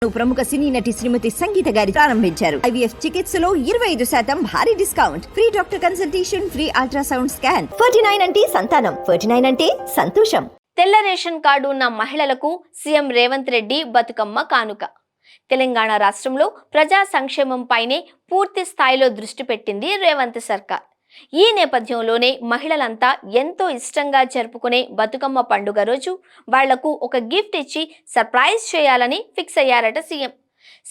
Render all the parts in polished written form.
ప్రముఖ సినీ నటి శ్రీమతి సంగీత గారి ప్రారంభించారు. IVF చికిత్సలో 25% భారీ discount, free doctor consultation, free ultrasound scan. 49 అంటే సంతానం, 49 అంటే సంతోషం. తెల్ల రేషన్ కార్డు ఉన్న మహిళలకు సీఎం రేవంత్ రెడ్డి బతుకమ్మ కానుక. తెలంగాణ రాష్ట్రంలో ప్రజా సంక్షేమంపైనే పూర్తి స్థాయిలో దృష్టి పెట్టింది రేవంత్ సర్కార్. ఈ నేపథ్యంలోనే మహిళలంతా ఎంతో ఇష్టంగా జరుపుకునే బతుకమ్మ పండుగ రోజు వాళ్లకు ఒక గిఫ్ట్ ఇచ్చి సర్ప్రైజ్ చేయాలని ఫిక్స్ అయ్యారట సీఎం.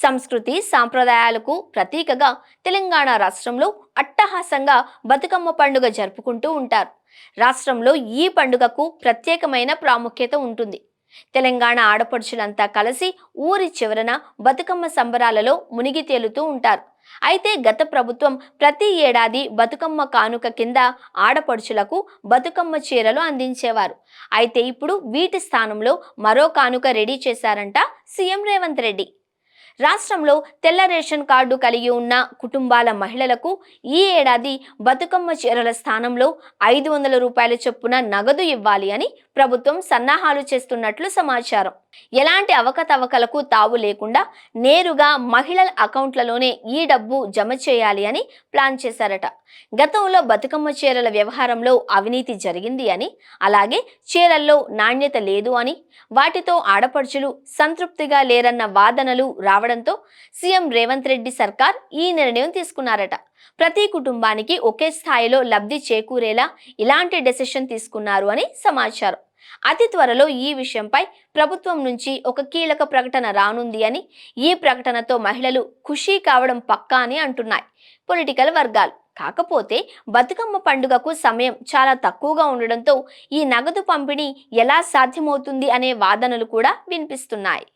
సంస్కృతి సాంప్రదాయాలకు ప్రతీకగా తెలంగాణ రాష్ట్రంలో అట్టహాసంగా బతుకమ్మ పండుగ జరుపుకుంటూ ఉంటారు. రాష్ట్రంలో ఈ పండుగకు ప్రత్యేకమైన ప్రాముఖ్యత ఉంటుంది. తెలంగాణ ఆడపడుచులంతా కలిసి ఊరి చివరన బతుకమ్మ సంబరాలలో మునిగి తేలుతూ ఉంటారు. అయితే గత ప్రభుత్వం ప్రతి ఏడాది బతుకమ్మ కానుక కింద ఆడపడుచులకు బతుకమ్మ చీరలు అందించేవారు. అయితే ఇప్పుడు వీటి స్థానంలో మరో కానుక రెడీ చేశారంట సీఎం రేవంత్ రెడ్డి. రాష్ట్రంలో తెల్ల రేషన్ కార్డు కలిగి ఉన్న కుటుంబాల మహిళలకు ఈ ఏడాది బతుకమ్మ చీరల స్థానంలో 500 రూపాయల చొప్పున నగదు ఇవ్వాలి అని ప్రభుత్వం సన్నాహాలు చేస్తున్నట్లు సమాచారం. ఎలాంటి అవకతవకలకు తావు లేకుండా నేరుగా మహిళల అకౌంట్లలోనే ఈ డబ్బు జమ చేయాలి అని ప్లాన్ చేశారట. గతంలో బతుకమ్మ చీరల వ్యవహారంలో అవినీతి జరిగింది అని, అలాగే చీరల్లో నాణ్యత లేదు అని, వాటితో ఆడపడుచులు సంతృప్తిగా లేరన్న వాదనలు రావడంతో సీఎం రేవంత్ రెడ్డి సర్కార్ ఈ నిర్ణయం తీసుకున్నారట. ప్రతి కుటుంబానికి ఒకే స్థాయిలో లబ్ధి చేకూరేలా ఇలాంటి డెసిషన్ తీసుకున్నారు అని సమాచారం. అతి త్వరలో ఈ విషయంపై ప్రభుత్వం నుంచి ఒక కీలక ప్రకటన రానుంది అని, ఈ ప్రకటనతో మహిళలు ఖుషీ కావడం పక్కా అని అంటున్నాయి పొలిటికల్ వర్గాలు. కాకపోతే బతుకమ్మ పండుగకు సమయం చాలా తక్కువగా ఉండడంతో ఈ నగదు పంపిణీ ఎలా సాధ్యమవుతుంది అనే వాదనలు కూడా వినిపిస్తున్నాయి.